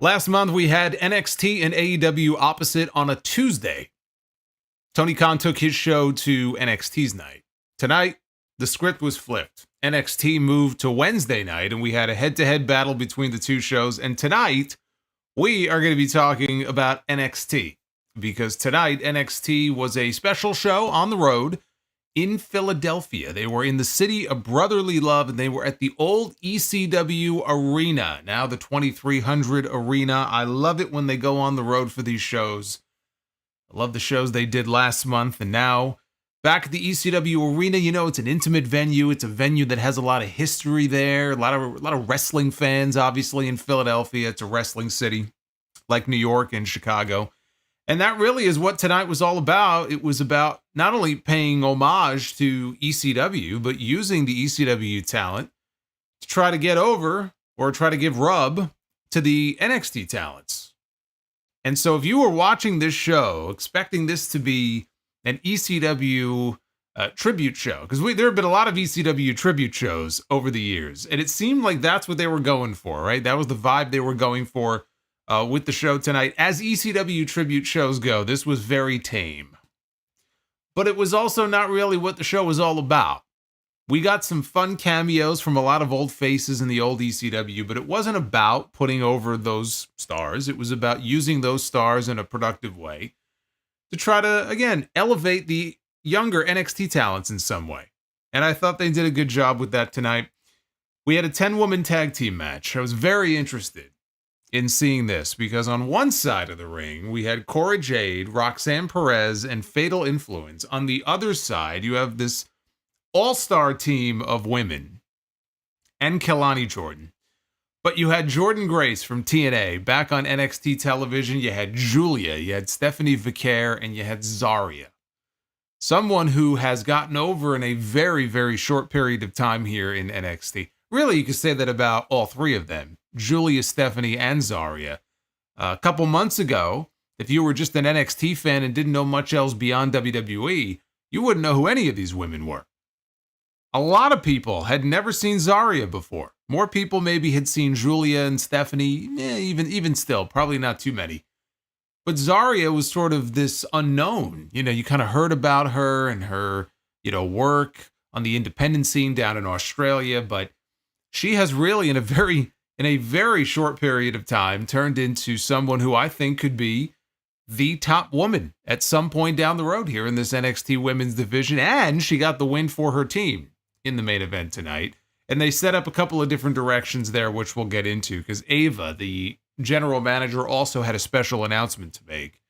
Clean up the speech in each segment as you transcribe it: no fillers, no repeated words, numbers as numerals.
Last month, we had NXT and AEW opposite on a Tuesday. Tony Khan took his show to NXT's night. Tonight, the script was flipped. NXT moved to Wednesday night, and we had a head-to-head battle between the two shows. And tonight, we are going to be talking about NXT. Because tonight, NXT was a special show on the road in Philadelphia. They were in the city of brotherly love, and they were at the old ECW arena, now the 2300 arena. I love it when they go on the road for these shows. I love the shows they did last month, and now back at the ECW arena. You know, it's an intimate venue. It's a venue that has a lot of history there. A lot of wrestling fans, obviously, in Philadelphia. It's a wrestling city like New York and Chicago. And that really is what tonight was all about. It was about not only paying homage to ECW, but using the ECW talent to try to get over or try to give rub to the NXT talents. And so if you were watching this show, expecting this to be an ECW tribute show, because there have been a lot of ECW tribute shows over the years, and it seemed like that's what they were going for, right? That was the vibe they were going for. With the show tonight. As ECW tribute shows go, this was very tame. But it was also not really what the show was all about. We got some fun cameos from a lot of old faces in the old ECW, but it wasn't about putting over those stars. It was about using those stars in a productive way to try to, again, elevate the younger NXT talents in some way. And I thought they did a good job with that tonight. We had a 10-woman tag team match. I was very interested in seeing this, because on one side of the ring, we had Cora, Jade, Roxanne, Perez, and Fatal Influence. On the other side, you have this all-star team of women and Kelani Jordynne. But you had Jordynne Grace from TNA back on NXT television. You had Giulia, you had Stephanie Vaquer, and you had Zaria. Someone who has gotten over in a very, very short period of time here in NXT. Really, you could say that about all three of them. Giulia, Stephanie, and Zaria. A couple months ago, if you were just an NXT fan and didn't know much else beyond WWE, you wouldn't know who any of these women were. A lot of people had never seen Zaria before. More people maybe had seen Giulia and Stephanie, even still, probably not too many. But Zaria was sort of this unknown. You know, you kind of heard about her and her, work on the independent scene down in Australia, but she has really, in a very short period of time, turned into someone who I think could be the top woman at some point down the road here in this NXT women's division. And she got the win for her team in the main event tonight. And they set up a couple of different directions there, which we'll get into, because Ava, the general manager, also had a special announcement to make.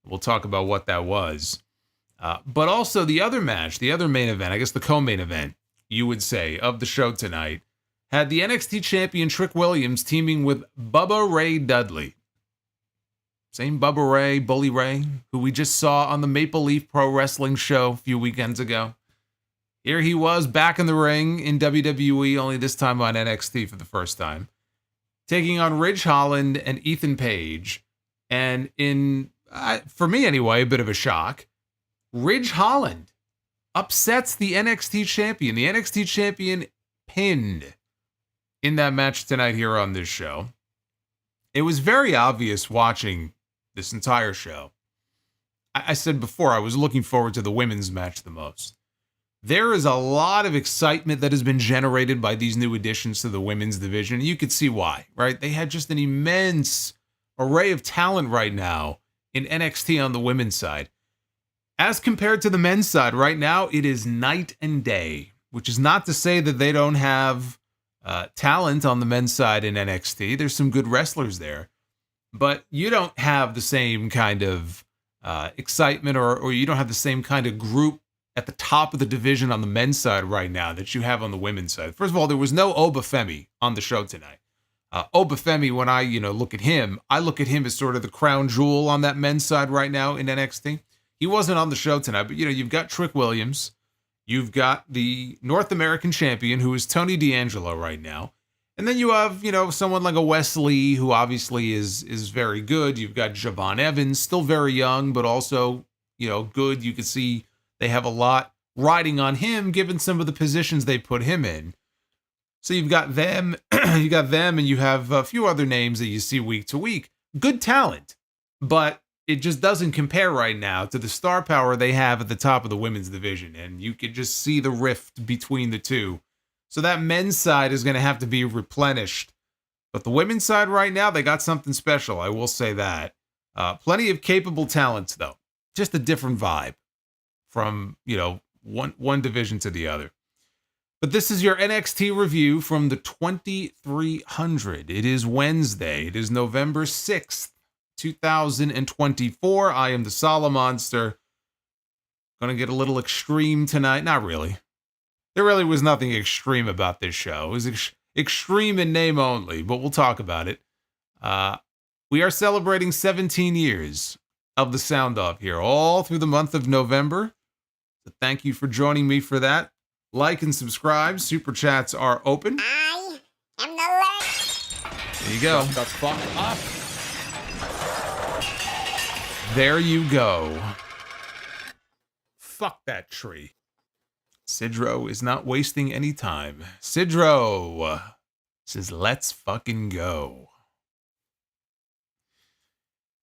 We'll talk about what that was. But also the other match, the other main event, I guess the co-main event, you would say, of the show tonight, had the NXT champion Trick Williams teaming with Bubba Ray Dudley. Same Bubba Ray, Bully Ray, who we just saw on the Maple Leaf Pro Wrestling show a few weekends ago. Here he was back in the ring in WWE, only this time on NXT for the first time, taking on Ridge Holland and Ethan Page. And for me anyway, a bit of a shock, Ridge Holland upsets the NXT champion. The NXT champion pinned in that match tonight here on this show. It was very obvious watching this entire show. I said before, I was looking forward to the women's match the most. There is a lot of excitement that has been generated by these new additions to the women's division. You could see why, right? They had just an immense array of talent right now in NXT on the women's side. As compared to the men's side, right now, it is night and day, which is not to say that they don't have talent on the men's side in NXT. There's some good wrestlers there, but you don't have the same kind of excitement or you don't have the same kind of group at the top of the division on the men's side right now that you have on the women's side. First of all, there was no Obafemi on the show tonight. Obafemi, when I look at him as sort of the crown jewel on that men's side right now in NXT. He wasn't on the show tonight, but you've got Trick Williams. You've got the North American champion, who is Tony D'Angelo right now. And then you have, someone like a Wes Lee, who obviously is very good. You've got Javon Evans, still very young, but also, good. You can see they have a lot riding on him, given some of the positions they put him in. So you've got them, you got them, and you have a few other names that you see week to week. Good talent, but it just doesn't compare right now to the star power they have at the top of the women's division, and you could just see the rift between the two. So that men's side is going to have to be replenished. But the women's side right now, they got something special, I will say that. Plenty of capable talents, though. Just a different vibe from, one division to the other. But this is your NXT review from the 2300. It is Wednesday. It is November 6th, 2024. I am the Solomonster. Gonna get a little extreme tonight. Not really. There really was nothing extreme about this show. It was extreme in name only, but we'll talk about it. We are celebrating 17 years of the Sound Off here, all through the month of November. So thank you for joining me for that. Like and subscribe. Super chats are open. I am the last. There you go. Shut the fuck up. There you go. Fuck that tree. Sidro is not wasting any time. Sidro says, let's fucking go.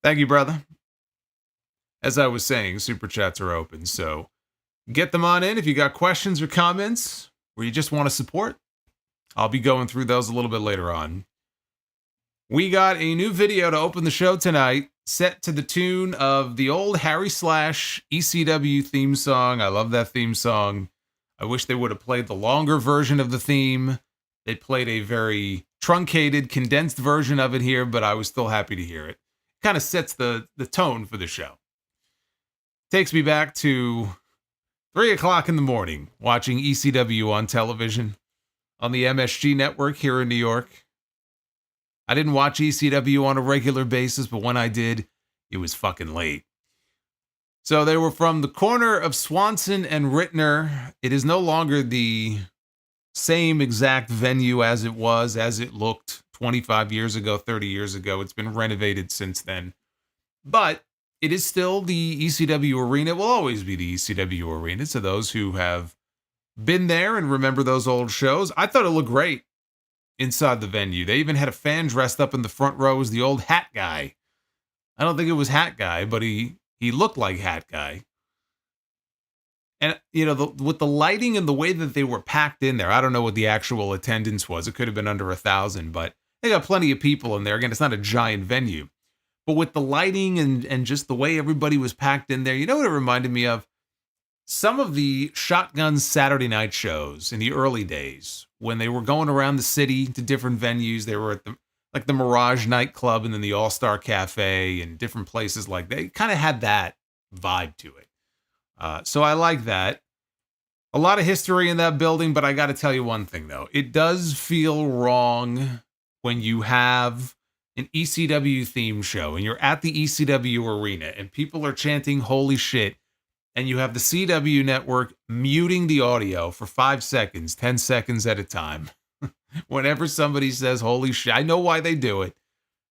Thank you, brother. As I was saying, super chats are open, so get them on in if you got questions or comments, or you just want to support. I'll be going through those a little bit later on. We got a new video to open the show tonight, set to the tune of the old Harry Slash ECW theme song. I love that theme song. I wish they would have played the longer version of the theme. They played a very truncated, condensed version of it here, but I was still happy to hear it. Kind of sets the tone for the show. Takes me back to 3 o'clock in the morning, watching ECW on television on the MSG network here in New York. I didn't watch ECW on a regular basis, but when I did, it was fucking late. So they were from the corner of Swanson and Rittner. It is no longer the same exact venue as it was, as it looked 25 years ago, 30 years ago. It's been renovated since then. But it is still the ECW arena. It will always be the ECW arena. To those who have been there and remember those old shows, I thought it looked great inside the venue. They even had a fan dressed up in the front row as the old Hat Guy. I don't think it was Hat Guy, but he looked like Hat Guy. And, with the lighting and the way that they were packed in there, I don't know what the actual attendance was. It could have been under 1,000, but they got plenty of people in there. Again, it's not a giant venue. But with the lighting and just the way everybody was packed in there, you know what it reminded me of? Some of the Shotgun Saturday night shows in the early days when they were going around the city to different venues. They were at the Mirage nightclub and then the All-Star Cafe and different places like that. It kind of had that vibe to it. So I like that. A lot of history in that building, but I got to tell you one thing, though. It does feel wrong when you have an ECW theme show and you're at the ECW arena and people are chanting holy shit, and you have the CW network muting the audio for 5 seconds, 10 seconds at a time. Whenever somebody says holy shit, I know why they do it.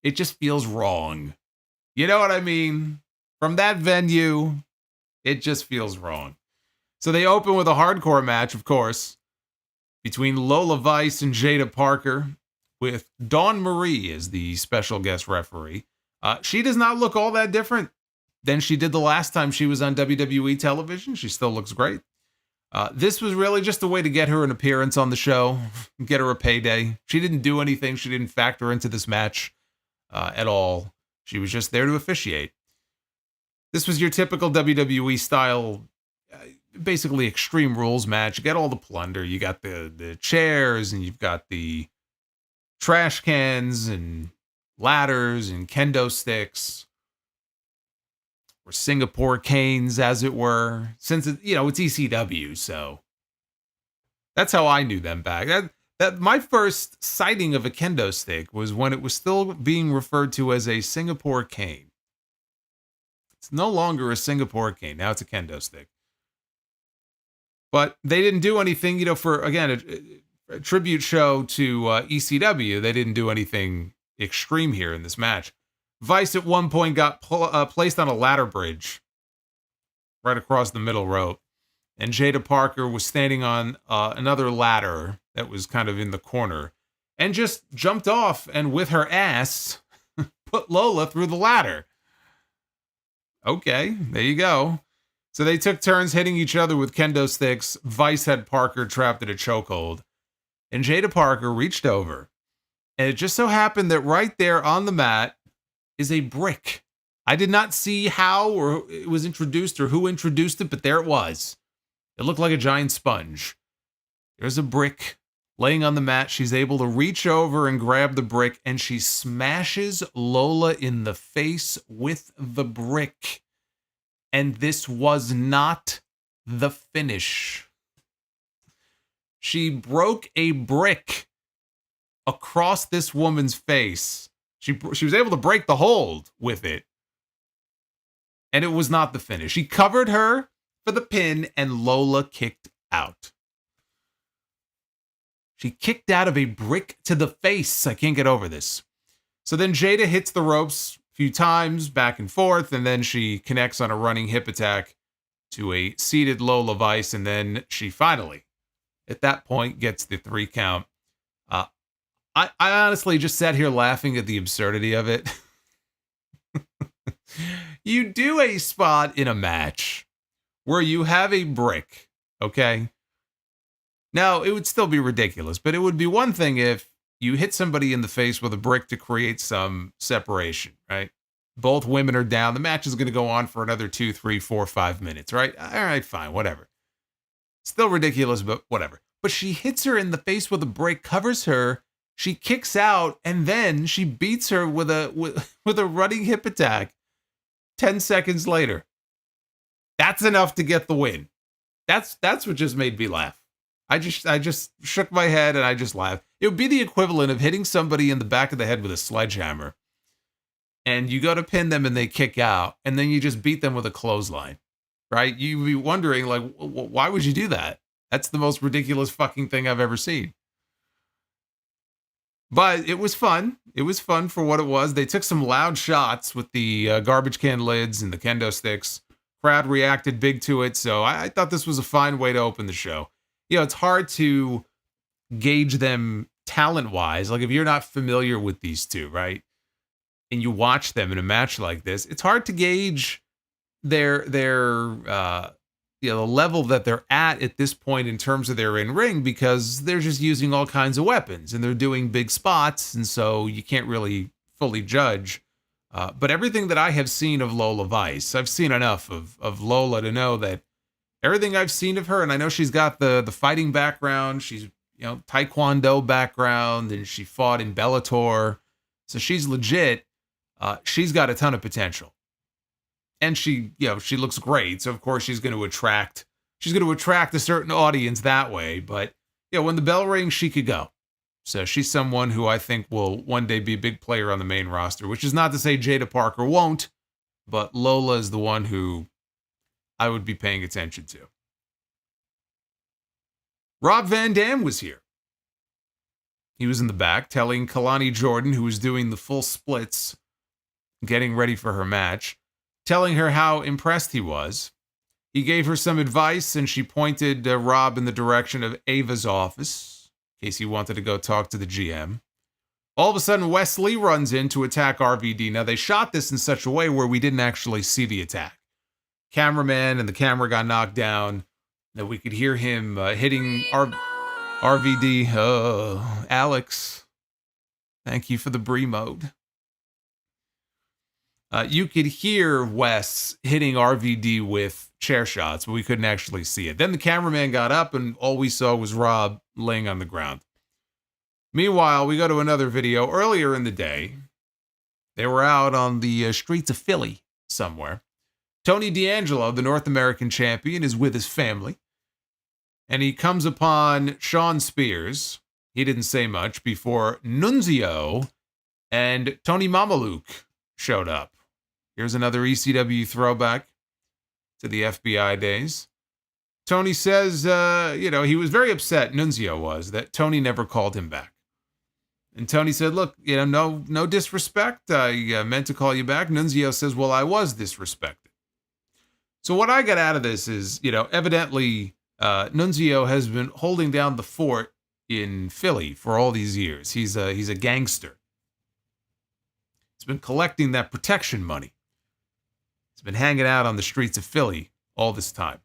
It just feels wrong. You know what I mean? From that venue, it just feels wrong. So they open with a hardcore match, of course, between Lola Vice and Jaida Parker, with Dawn Marie as the special guest referee. She does not look all that different than she did the last time she was on WWE television. She still looks great. This was really just a way to get her an appearance on the show, get her a payday. She didn't do anything. She didn't factor into this match at all. She was just there to officiate. This was your typical WWE style, basically Extreme Rules match. You got all the plunder. You got the chairs, and you've got the trash cans and ladders and kendo sticks, or Singapore canes, as it were, since it's ECW. So that's how I knew them back. That my first sighting of a kendo stick was when it was still being referred to as a Singapore cane. It's no longer a Singapore cane. Now it's a kendo stick. But they didn't do anything, for, again, a tribute show to ECW. They didn't do anything extreme here in this match. Vice at one point got placed on a ladder bridge right across the middle rope. And Jaida Parker was standing on another ladder that was kind of in the corner. and just jumped off and with her ass put Lola through the ladder. Okay, there you go. So they took turns hitting each other with kendo sticks. Vice had Parker trapped in a chokehold. And Jaida Parker reached over. And it just so happened that right there on the mat is a brick. I did not see how or it was introduced or who introduced it, but there it was. It looked like a giant sponge. There's a brick laying on the mat. She's able to reach over and grab the brick, and she smashes Lola in the face with the brick. And this was not the finish. She broke a brick across this woman's face. She was able to break the hold with it. And it was not the finish. She covered her for the pin, and Lola kicked out. She kicked out of a brick to the face. I can't get over this. So then Jaida hits the ropes a few times, back and forth, and then she connects on a running hip attack to a seated Lola Vice, and then she finally, at that point, gets the 3 count. I honestly just sat here laughing at the absurdity of it. You do a spot in a match where you have a brick, okay? Now, it would still be ridiculous, but it would be one thing if you hit somebody in the face with a brick to create some separation, right? Both women are down. The match is going to go on for another 2, 3, 4, 5 minutes, right? All right, fine, whatever. Still ridiculous, but whatever. But she hits her in the face with a brick, covers her, she kicks out, and then she beats her with a running hip attack 10 seconds later. That's enough to get the win. That's what just made me laugh. I just shook my head and I just laughed. It would be the equivalent of hitting somebody in the back of the head with a sledgehammer. And you go to pin them and they kick out. And then you just beat them with a clothesline. Right? You'd be wondering, like, why would you do that? That's the most ridiculous fucking thing I've ever seen. But it was fun. It was fun for what it was. They took some loud shots with the garbage can lids and the kendo sticks. Crowd reacted big to it. So I thought this was a fine way to open the show. You know, it's hard to gauge them talent-wise. Like, if you're not familiar with these two, right? And you watch them in a match like this, it's hard to gauge their the level that they're at this point in terms of their in-ring, because they're just using all kinds of weapons and they're doing big spots, and so you can't really fully judge. But everything that I have seen of Lola Vice, I've seen enough of Lola to know that everything I've seen of her, and I know she's got the fighting background, she's, Taekwondo background, and she fought in Bellator, so she's legit. She's got a ton of potential. And she looks great, so of course she's going to attract a certain audience that way. But when the bell rings, she could go. So she's someone who I think will one day be a big player on the main roster, which is not to say Jaida Parker won't, but Lola is the one who I would be paying attention to. Rob Van Dam was here. He was in the back telling Kelani Jordynne, who was doing the full splits, getting ready for her match, telling her how impressed he was. He gave her some advice, and she pointed Rob in the direction of Ava's office, in case he wanted to go talk to the GM. All of a sudden, Wes Lee runs in to attack RVD. Now, they shot this in such a way where we didn't actually see the attack. Cameraman and the camera got knocked down. That we could hear him hitting RVD. Oh, Alex, thank you for the Brie mode. You could hear Wes hitting RVD with chair shots, but we couldn't actually see it. Then the cameraman got up, and all we saw was Rob laying on the ground. Meanwhile, we go to another video. Earlier in the day, they were out on the streets of Philly somewhere. Tony D'Angelo, the North American champion, is with his family. And he comes upon Sean Spears. He didn't say much before Nunzio and Tony Mamaluke showed up. Here's another ECW throwback to the FBI days. Tony says, he was very upset, Nunzio was, that Tony never called him back. And Tony said, look, no disrespect. I meant to call you back. Nunzio says, well, I was disrespected. So what I got out of this is, evidently Nunzio has been holding down the fort, in Philly for all these years. He's a gangster. He's been collecting that protection money. He's been hanging out on the streets of Philly all this time.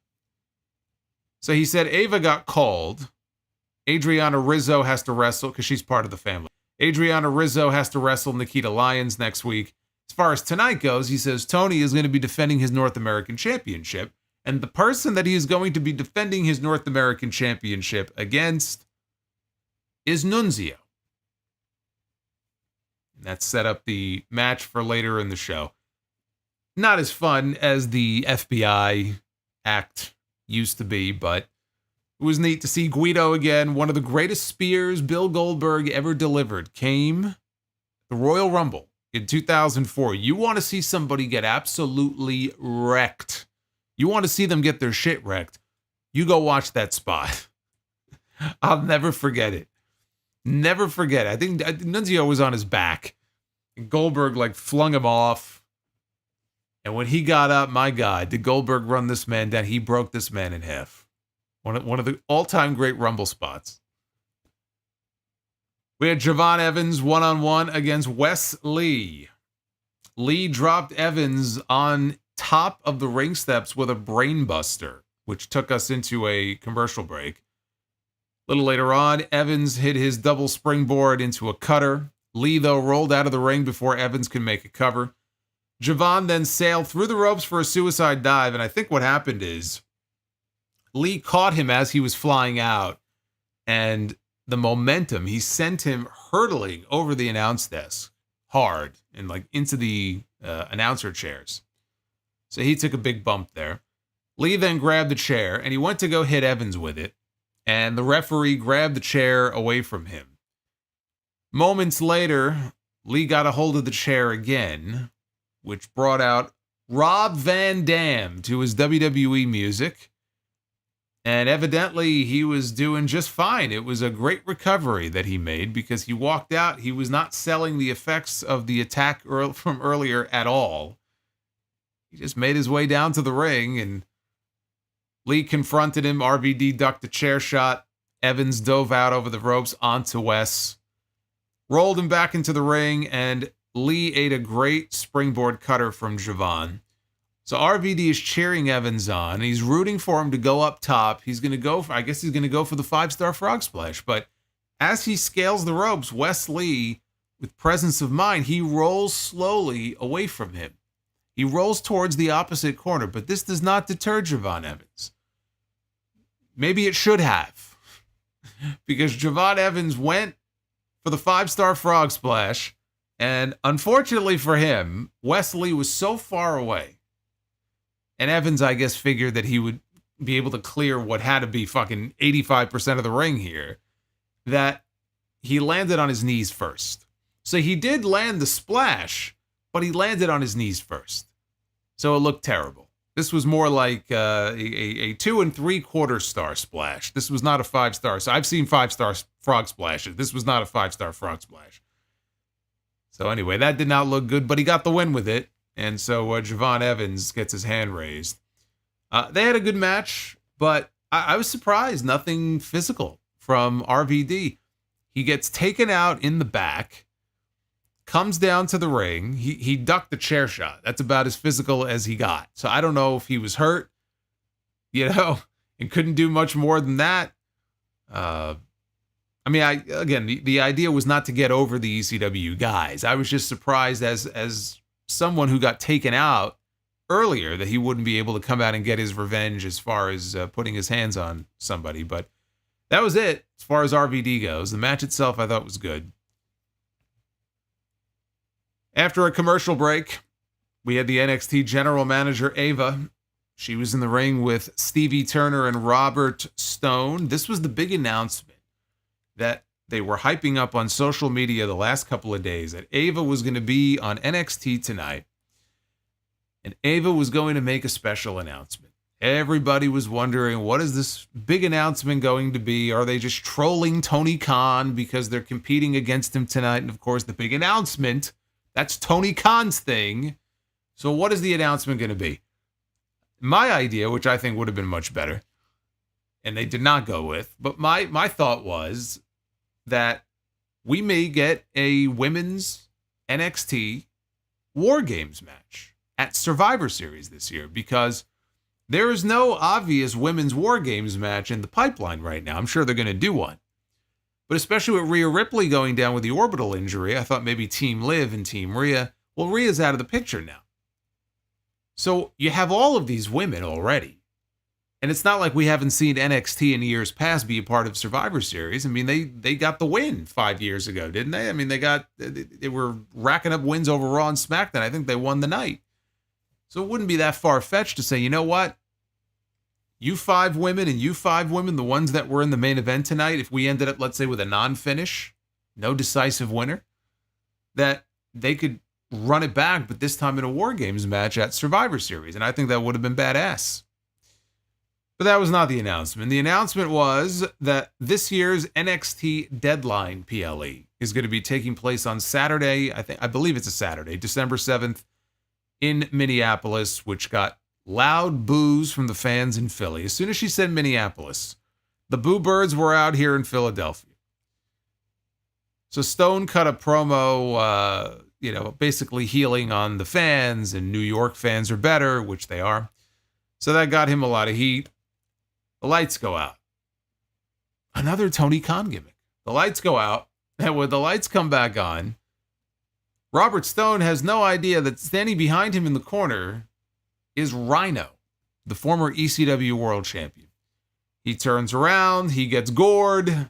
So he said Ava got called. Adriana Rizzo has to wrestle because she's part of the family. Adriana Rizzo has to wrestle Nikita Lyons next week. As far as tonight goes, he says Tony is going to be defending his North American Championship. And the person that he is going to be defending his North American Championship against is Nunzio. And that set up the match for later in the show. Not as fun as the FBI act used to be, but it was neat to see Guido again. One of the greatest spears Bill Goldberg ever delivered came the Royal Rumble in 2004. You want to see somebody get absolutely wrecked. You want to see them get their shit wrecked. You go watch that spot. I'll never forget it. Never forget. I think Nunzio was on his back. And Goldberg flung him off. And when he got up, my God, did Goldberg run this man down? He broke this man in half. One of the all-time great Rumble spots. We had Javon Evans one-on-one against Wes Lee. Lee dropped Evans on top of the ring steps with a brainbuster, which took us into a commercial break. A little later on, Evans hit his double springboard into a cutter. Lee, though, rolled out of the ring before Evans could make a cover. Javon then sailed through the ropes for a suicide dive, and I think what happened is Lee caught him as he was flying out, and the momentum, he sent him hurtling over the announce desk hard and into the announcer chairs. So he took a big bump there. Lee then grabbed the chair, and he went to go hit Evans with it, and the referee grabbed the chair away from him. Moments later, Lee got a hold of the chair again, which brought out Rob Van Dam to his WWE music. And evidently, he was doing just fine. It was a great recovery that he made because he walked out. He was not selling the effects of the attack from earlier at all. He just made his way down to the ring, and Lee confronted him. RVD ducked a chair shot. Evans dove out over the ropes onto Wes. Rolled him back into the ring, and Lee ate a great springboard cutter from Javon. So RVD is cheering Evans on. He's rooting for him to go up top. He's going to go for, I guess he's going to go for the 5-star frog splash. But as he scales the ropes, Wes Lee, with presence of mind, he rolls slowly away from him. He rolls towards the opposite corner, but this does not deter Javon Evans. Maybe it should have. Because Javon Evans went for the 5-star frog splash. And unfortunately for him, Wes Lee was so far away. And Evans, I guess, figured that he would be able to clear what had to be fucking 85% of the ring here, that he landed on his knees first. So he did land the splash, but he landed on his knees first. So it looked terrible. This was more like a 2 3/4 star splash. This was not a 5-star. So I've seen 5-star frog splashes. This was not a 5-star frog splash. So anyway, that did not look good, but he got the win with it. And so Javon Evans gets his hand raised. They had a good match, but I was surprised. Nothing physical from RVD. He gets taken out in the back, comes down to the ring. He ducked the chair shot. That's about as physical as he got. So I don't know if he was hurt, and couldn't do much more than that. The idea was not to get over the ECW guys. I was just surprised as someone who got taken out earlier that he wouldn't be able to come out and get his revenge as far as putting his hands on somebody. But that was it as far as RVD goes. The match itself I thought was good. After a commercial break, we had the NXT general manager, Ava. She was in the ring with Stevie Turner and Robert Stone. This was the big announcement that they were hyping up on social media the last couple of days, that Ava was going to be on NXT tonight. And Ava was going to make a special announcement. Everybody was wondering, what is this big announcement going to be? Are they just trolling Tony Khan because they're competing against him tonight? And of course, the big announcement, that's Tony Khan's thing. So what is the announcement going to be? My idea, which I think would have been much better, and they did not go with, but my thought was that we may get a women's NXT War Games match at Survivor Series this year, because there is no obvious women's War Games match in the pipeline right now. I'm sure they're going to do one. But especially with Rhea Ripley going down with the orbital injury, I thought maybe Team Liv and Team Rhea. Well, Rhea's out of the picture now. So you have all of these women already. And it's not like we haven't seen NXT in years past be a part of Survivor Series. I mean, they got the win 5 years ago, didn't they? I mean, they were racking up wins over Raw and SmackDown. I think they won the night. So it wouldn't be that far-fetched to say, you know what? You 5 women and you 5 women, the ones that were in the main event tonight, if we ended up, let's say, with a non-finish, no decisive winner, that they could run it back, but this time in a War Games match at Survivor Series. And I think that would have been badass. But that was not the announcement. The announcement was that this year's NXT Deadline PLE is going to be taking place on Saturday. I believe it's a Saturday, December 7th in Minneapolis, which got loud boos from the fans in Philly. As soon as she said Minneapolis, the boo birds were out here in Philadelphia. So Stone cut a promo, basically healing on the fans, and New York fans are better, which they are. So that got him a lot of heat. The lights go out. Another Tony Khan gimmick. The lights go out, and when the lights come back on, Robert Stone has no idea that standing behind him in the corner is Rhino, the former ECW World Champion. He turns around, he gets gored,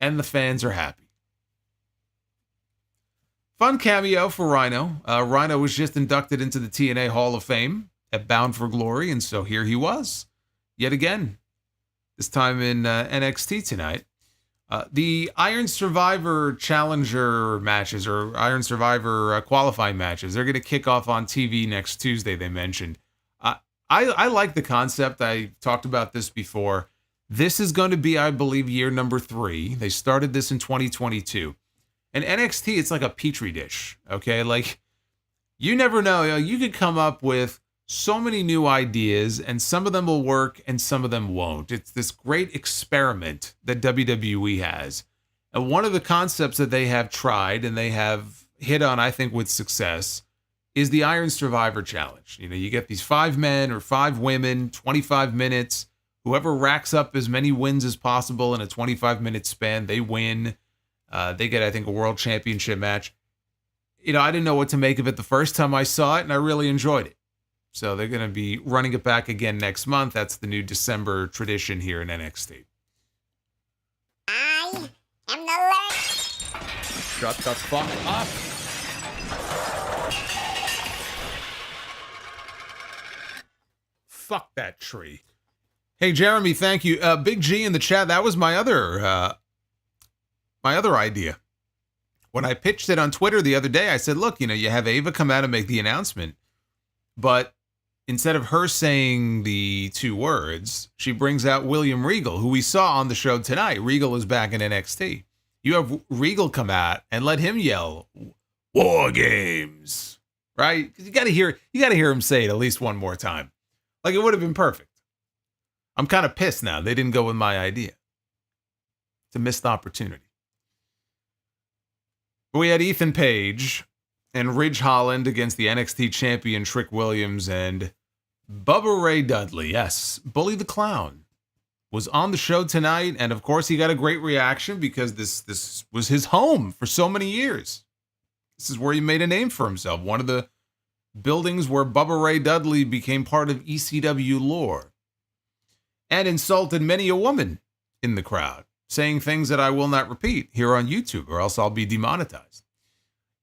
and the fans are happy. Fun cameo for Rhino. Rhino was just inducted into the TNA Hall of Fame at Bound for Glory, and so here he was, yet again, this time in NXT tonight. The Iron Survivor Challenger matches, or Iron Survivor qualifying matches, they're going to kick off on TV next Tuesday, they mentioned. I like the concept. I talked about this before. This is going to be, I believe, year number 3. They started this in 2022. And NXT, it's like a petri dish, okay? Like, you never know. You could come up with so many new ideas, and some of them will work and some of them won't. It's this great experiment that WWE has. And one of the concepts that they have tried and they have hit on, I think, with success is the Iron Survivor Challenge. You get these 5 men or 5 women, 25 minutes. Whoever racks up as many wins as possible in a 25-minute span, they win. They get, I think, a world championship match. I didn't know what to make of it the first time I saw it, and I really enjoyed it. So they're going to be running it back again next month. That's the new December tradition here in NXT. I am the Lord. Shut the fuck up. Fuck that tree. Hey, Jeremy, thank you. Big G in the chat. That was my other idea. When I pitched it on Twitter the other day, I said, look, you have Ava come out and make the announcement, but instead of her saying the 2 words, she brings out William Regal, who we saw on the show tonight. Regal is back in NXT. You have Regal come out and let him yell, War Games, right? You got to hear him say it at least one more time. Like, it would have been perfect. I'm kind of pissed now. They didn't go with my idea. It's a missed opportunity. We had Ethan Page and Ridge Holland against the NXT champion Trick Williams, and Bubba Ray Dudley, yes, Bully the Clown, was on the show tonight, and of course he got a great reaction because this was his home for so many years. This is where he made a name for himself, one of the buildings where Bubba Ray Dudley became part of ECW lore, and insulted many a woman in the crowd, saying things that I will not repeat here on YouTube, or else I'll be demonetized.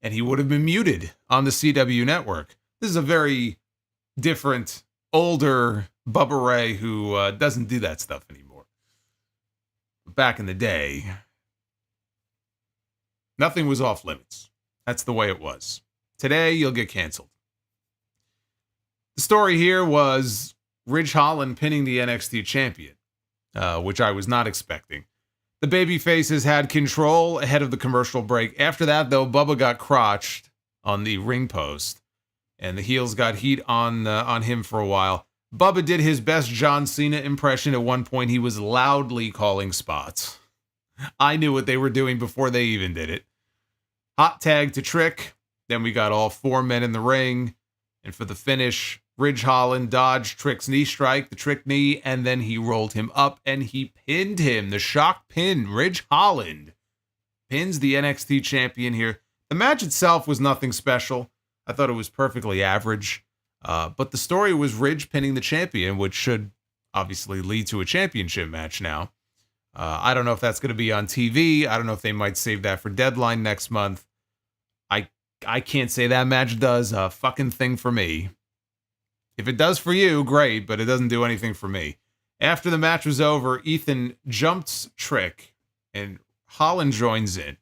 And he would have been muted on the CW network. This is a very different, older Bubba Ray who doesn't do that stuff anymore. Back in the day, nothing was off limits. That's the way it was. Today, you'll get canceled. The story here was Ridge Holland pinning the NXT champion, which I was not expecting. The babyfaces had control ahead of the commercial break. After that, though, Bubba got crotched on the ring post, and the heels got heat on him for a while. Bubba did his best John Cena impression. At one point, he was loudly calling spots. I knew what they were doing before they even did it. Hot tag to Trick. Then we got all 4 men in the ring. And for the finish, Ridge Holland dodged Trick's knee strike, the Trick knee, and then he rolled him up and he pinned him. The shock pin. Ridge Holland pins the NXT champion here. The match itself was nothing special. I thought it was perfectly average. But the story was Ridge pinning the champion, which should obviously lead to a championship match now. I don't know if that's going to be on TV. I don't know if they might save that for Deadline next month. I can't say that match does a fucking thing for me. If it does for you, great, but it doesn't do anything for me. After the match was over, Ethan jumps Trick, and Holland joins in.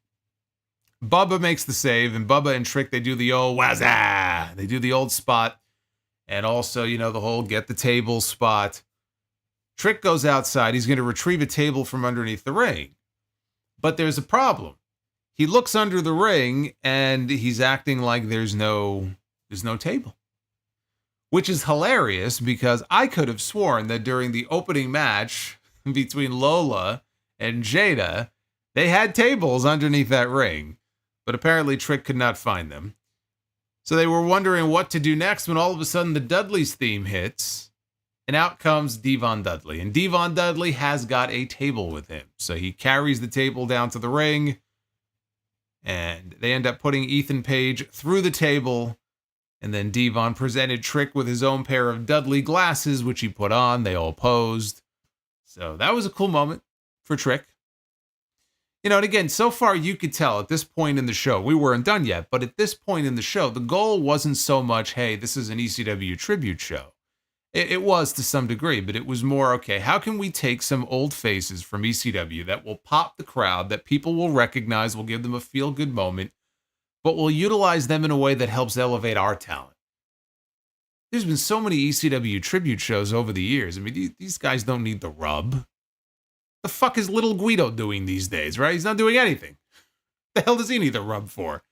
Bubba makes the save, and Bubba and Trick, they do the old wazza. They do the old spot, and also, the whole get the table spot. Trick goes outside. He's going to retrieve a table from underneath the ring. But there's a problem. He looks under the ring, and he's acting like there's no table. Which is hilarious, because I could have sworn that during the opening match between Lola and Jaida, they had tables underneath that ring. But apparently Trick could not find them. So they were wondering what to do next when all of a sudden the Dudleys theme hits. And out comes Devon Dudley. And Devon Dudley has got a table with him. So he carries the table down to the ring. And they end up putting Ethan Page through the table. And then Devon presented Trick with his own pair of Dudley glasses, which he put on. They all posed. So that was a cool moment for Trick. And again, so far you could tell at this point in the show, we weren't done yet, but at this point in the show, the goal wasn't so much, hey, this is an ECW tribute show. It was to some degree, but it was more, okay, how can we take some old faces from ECW that will pop the crowd, that people will recognize, will give them a feel-good moment, but will utilize them in a way that helps elevate our talent? There's been so many ECW tribute shows over the years. I mean, these guys don't need the rub. The fuck is Little Guido doing these days, right? He's not doing anything. The hell does he need the rub for?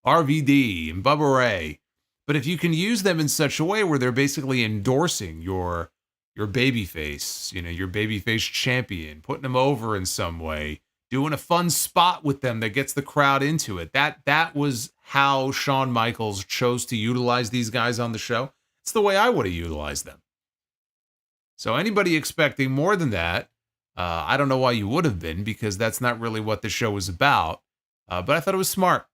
RVD and Bubba Ray. But if you can use them in such a way where they're basically endorsing your babyface, your babyface champion, putting them over in some way, doing a fun spot with them that gets the crowd into it. That was how Shawn Michaels chose to utilize these guys on the show. It's the way I would have utilized them. So anybody expecting more than that, I don't know why you would have been, because that's not really what the show was about. But I thought it was smart.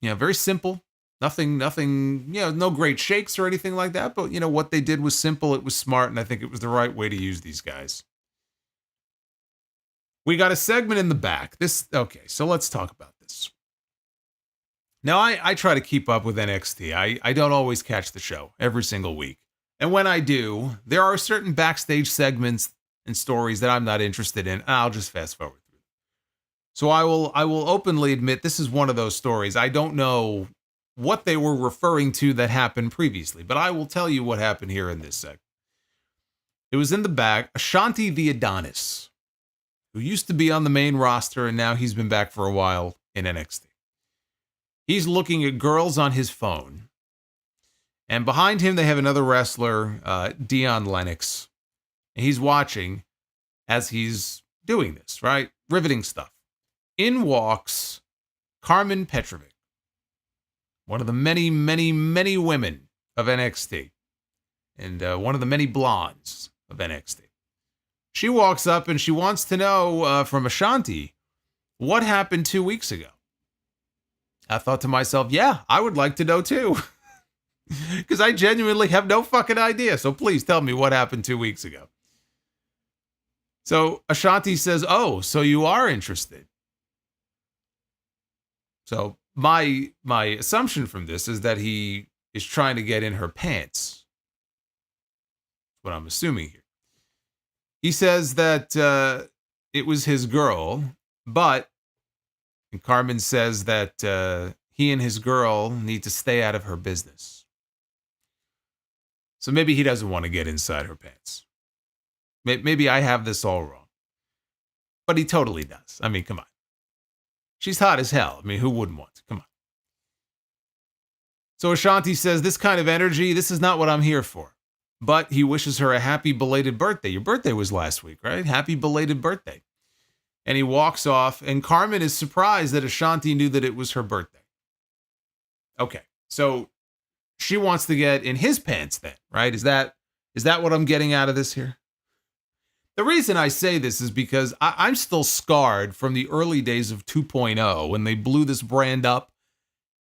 Very simple. Nothing, no great shakes or anything like that. But, what they did was simple. It was smart. And I think it was the right way to use these guys. We got a segment in the back. Okay, so let's talk about this. Now, I try to keep up with NXT. I don't always catch the show every single week. And when I do, there are certain backstage segments and stories that I'm not interested in. And I'll just fast forward through. So I will openly admit this is one of those stories. I don't know what they were referring to that happened previously, but I will tell you what happened here in this segment. It was in the back, Ashanti the Adonis, who used to be on the main roster, and now he's been back for a while in NXT. He's looking at girls on his phone. And behind him, they have another wrestler, Dion Lennox. And he's watching as he's doing this, right? Riveting stuff. In walks Carmen Petrovic, one of the many, many, many women of NXT, and one of the many blondes of NXT. She walks up and she wants to know from Ashanti, what happened 2 weeks ago? I thought to myself, yeah, I would like to know too. Because I genuinely have no fucking idea. So please tell me what happened 2 weeks ago. So Ashanti says, oh, so you are interested. So my assumption from this is that he is trying to get in her pants. That's what I'm assuming here. He says that it was his girl, but and Carmen says that he and his girl need to stay out of her business. So maybe he doesn't want to get inside her pants. Maybe I have this all wrong. But he totally does. I mean, come on. She's hot as hell. I mean, who wouldn't want to? Come on. So Ashanti says, this kind of energy, this is not what I'm here for. But he wishes her a happy belated birthday. Your birthday was last week, right? Happy belated birthday. And he walks off, and Carmen is surprised that Ashanti knew that it was her birthday. Okay, so she wants to get in his pants then, right? Is that what I'm getting out of this here? The reason I say this is because I'm still scarred from the early days of 2.0 when they blew this brand up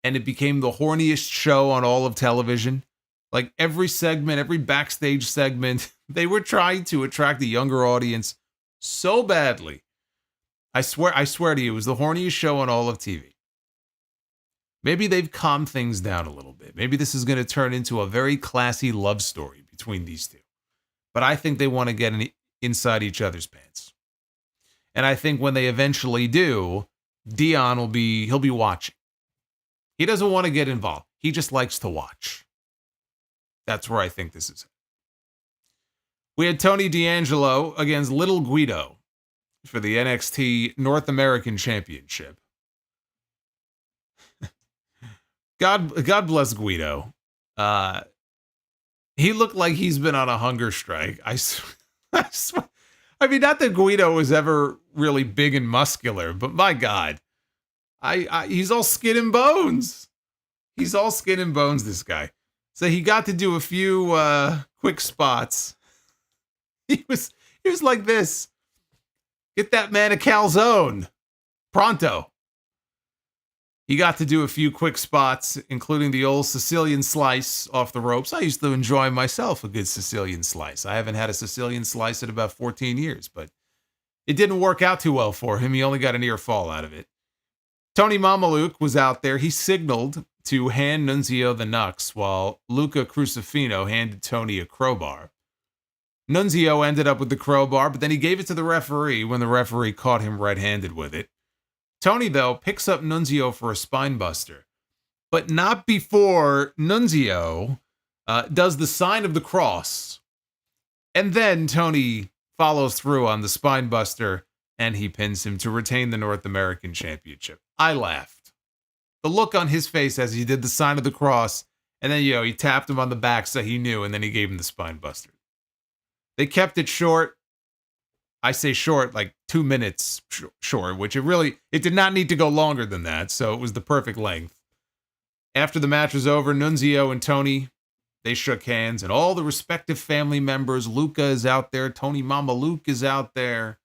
and it became the horniest show on all of television. Like every segment, every backstage segment, they were trying to attract a younger audience so badly. I swear to you, it was the horniest show on all of TV. Maybe they've calmed things down a little bit. Maybe this is going to turn into a very classy love story between these two. But I think they want to get inside each other's pants. And I think when they eventually do, Dion he'll be watching. He doesn't want to get involved. He just likes to watch. That's where I think this is. We had Tony D'Angelo against Little Guido for the NXT North American Championship. God bless Guido. He looked like he's been on a hunger strike. I swear. I mean, not that Guido was ever really big and muscular, but my God, he's all skin and bones. He's all skin and bones, this guy. So he got to do a few quick spots. He was like this. Get that man a calzone. Pronto. He got to do a few quick spots, including the old Sicilian slice off the ropes. I used to enjoy myself a good Sicilian slice. I haven't had a Sicilian slice in about 14 years, but it didn't work out too well for him. He only got an ear fall out of it. Tony Mamaluke was out there. He signaled to hand Nunzio the Nux while Luca Crucifino handed Tony a crowbar. Nunzio ended up with the crowbar, but then he gave it to the referee when the referee caught him red-handed with it. Tony, though, picks up Nunzio for a spine buster, but not before Nunzio does the sign of the cross. And then Tony follows through on the spine buster, and he pins him to retain the North American Championship. I laughed. The look on his face as he did the sign of the cross, and then, he tapped him on the back so he knew, and then he gave him the spine buster. They kept it short. I say short, like 2 minutes short, which it did not need to go longer than that, so it was the perfect length. After the match was over, Nunzio and Tony, they shook hands, and all the respective family members, Luca is out there, Tony Mamaluke is out there.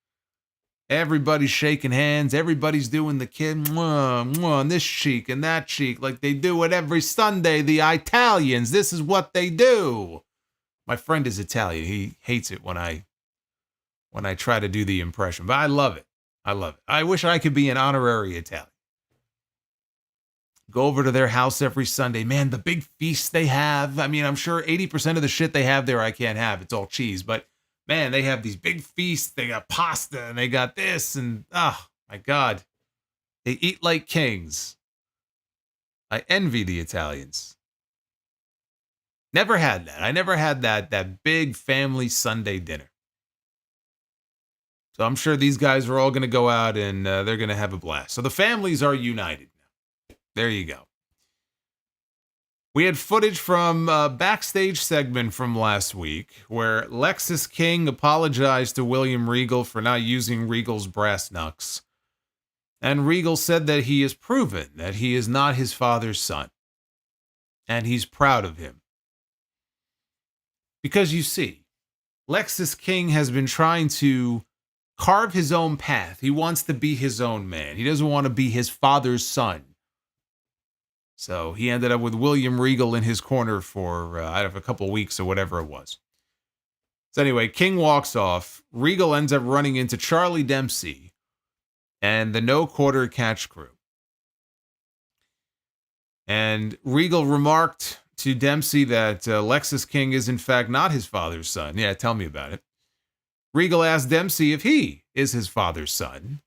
Everybody's shaking hands, everybody's doing the kid, mwah, mwah, on this cheek and that cheek, like they do it every Sunday, the Italians, this is what they do. My friend is Italian, he hates it when I try to do the impression, but I love it. I wish I could be an honorary Italian. Go over to their house every Sunday. Man, the big feast they have. I mean, I'm sure 80% of the shit they have there I can't have. It's all cheese. But, man, they have these big feasts. They got pasta and they got this. And, oh, my God. They eat like kings. I envy the Italians. Never had that. I never had that big family Sunday dinner. So I'm sure these guys are all going to go out and they're going to have a blast. So the families are united now. There you go. We had footage from a backstage segment from last week where Lexis King apologized to William Regal for not using Regal's brass knucks. And Regal said that he has proven that he is not his father's son. And he's proud of him. Because you see, Lexis King has been trying to carve his own path. He wants to be his own man. He doesn't want to be his father's son. So he ended up with William Regal in his corner for a couple weeks or whatever it was. So anyway, King walks off. Regal ends up running into Charlie Dempsey and the No Quarter Catch crew. And Regal remarked to Dempsey that Lexis King is in fact not his father's son. Yeah, tell me about it. Regal asked Dempsey if he is his father's son.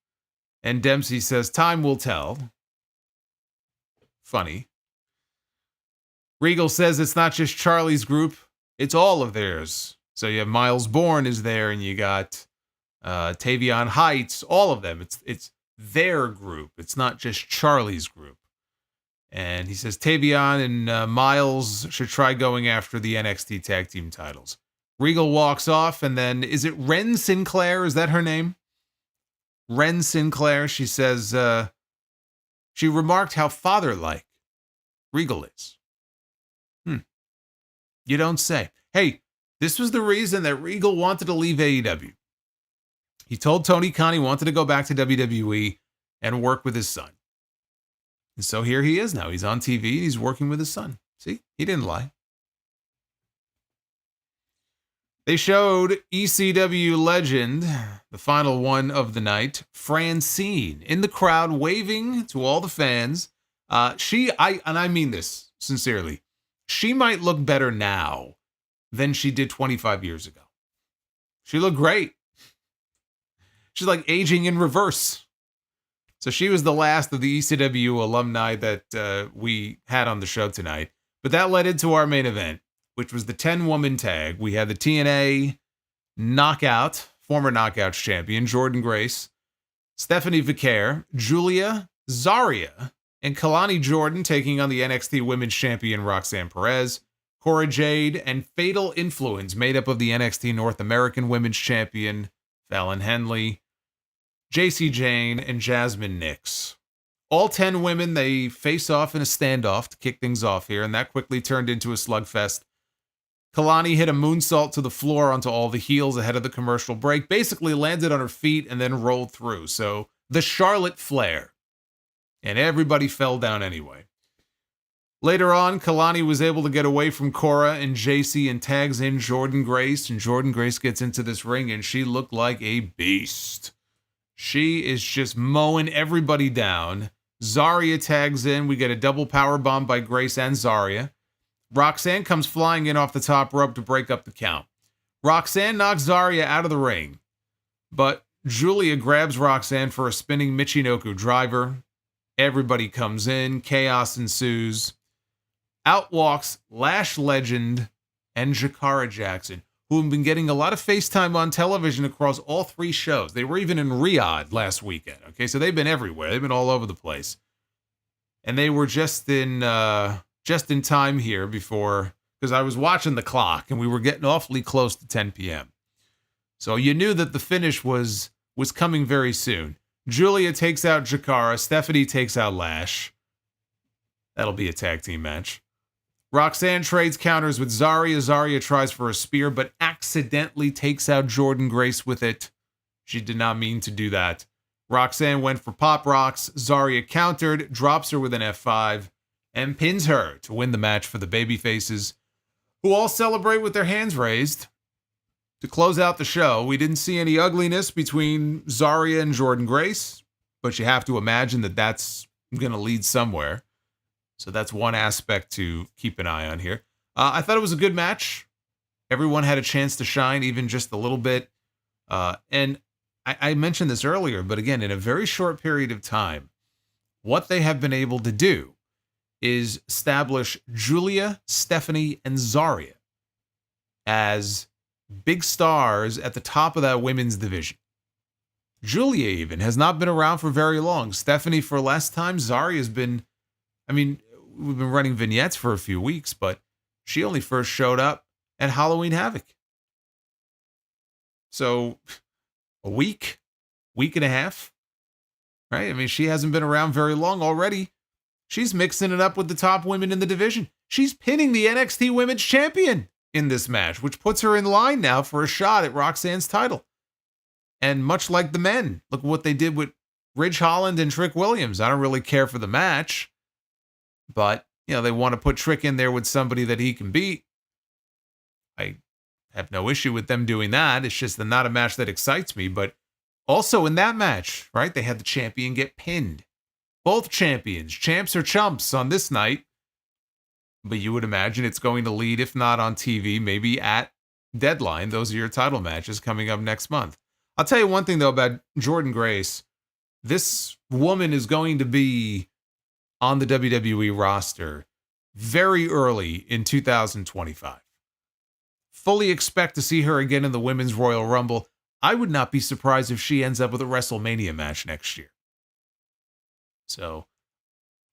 And Dempsey says, time will tell. Funny. Regal says it's not just Charlie's group, it's all of theirs. So you have Miles Bourne is there, and you got Tavion Heights, all of them. It's their group. It's not just Charlie's group. And he says Tavion and Miles should try going after the NXT tag team titles. Regal walks off, and then, is it Ren Sinclair? Is that her name? Ren Sinclair, she says, she remarked how father-like Regal is. You don't say. Hey, this was the reason that Regal wanted to leave AEW. He told Tony Khan he wanted to go back to WWE and work with his son. And so here he is now. He's on TV. He's working with his son. See, he didn't lie. They showed ECW legend, the final one of the night, Francine, in the crowd waving to all the fans. I mean this sincerely, she might look better now than she did 25 years ago. She looked great. She's like aging in reverse. So she was the last of the ECW alumni that we had on the show tonight. But that led into our main event, which was the 10-woman tag. We had the TNA Knockout, former Knockouts champion, Jordynne Grace, Stephanie Vaquer, Giulia, Zaria, and Kelani Jordynne taking on the NXT Women's Champion, Roxanne Perez, Cora Jade, and Fatal Influence, made up of the NXT North American Women's Champion, Fallon Henley, JC Jane, and Jasmine Nix. All 10 women, they face off in a standoff to kick things off here, and that quickly turned into a slugfest. Kelani hit a moonsault to the floor onto all the heels ahead of the commercial break, basically landed on her feet and then rolled through. So the Charlotte Flair. And everybody fell down anyway. Later on, Kelani was able to get away from Cora and JC and tags in Jordynne Grace, and Jordynne Grace gets into this ring and she looked like a beast. She is just mowing everybody down. Zaria tags in. We get a double power bomb by Grace and Zaria. Roxanne comes flying in off the top rope to break up the count. Roxanne knocks Zaria out of the ring, but Giulia grabs Roxanne for a spinning Michinoku driver. Everybody comes in. Chaos ensues. Out walks Lash Legend and Jakara Jackson, who have been getting a lot of FaceTime on television across all 3 shows. They were even in Riyadh last weekend. Okay, so they've been everywhere. They've been all over the place. And they were just in time here before, because I was watching the clock and we were getting awfully close to 10 p.m. So you knew that the finish was coming very soon. Giulia takes out Jakara. Stephanie takes out Lash. That'll be a tag team match. Roxanne trades counters with Zaria. Zaria tries for a spear, but accidentally takes out Jordynne Grace with it. She did not mean to do that. Roxanne went for pop rocks. Zaria countered, drops her with an F5, and pins her to win the match for the babyfaces, who all celebrate with their hands raised. To close out the show, we didn't see any ugliness between Zaria and Jordynne Grace, but you have to imagine that that's going to lead somewhere. So that's one aspect to keep an eye on here. I thought it was a good match. Everyone had a chance to shine, even just a little bit. And I mentioned this earlier, but again, in a very short period of time, what they have been able to do is establish Giulia, Stephanie, and Zaria as big stars at the top of that women's division. Giulia even has not been around for very long. Stephanie for less time. Zaria's been, we've been running vignettes for a few weeks, but she only first showed up at Halloween Havoc. So a week and a half, right? She hasn't been around very long already. She's mixing it up with the top women in the division. She's pinning the NXT Women's Champion in this match, which puts her in line now for a shot at Roxanne's title. And much like the men, look what they did with Ridge Holland and Trick Williams. I don't really care for the match, but they want to put Trick in there with somebody that he can beat. I have no issue with them doing that. It's just not a match that excites me. But also in that match, right, they had the champion get pinned. Both champions, champs or chumps on this night. But you would imagine it's going to lead, if not on TV, maybe at Deadline. Those are your title matches coming up next month. I'll tell you one thing, though, about Jordynne Grace. This woman is going to be on the WWE roster very early in 2025. Fully expect to see her again in the Women's Royal Rumble. I would not be surprised if she ends up with a WrestleMania match next year. So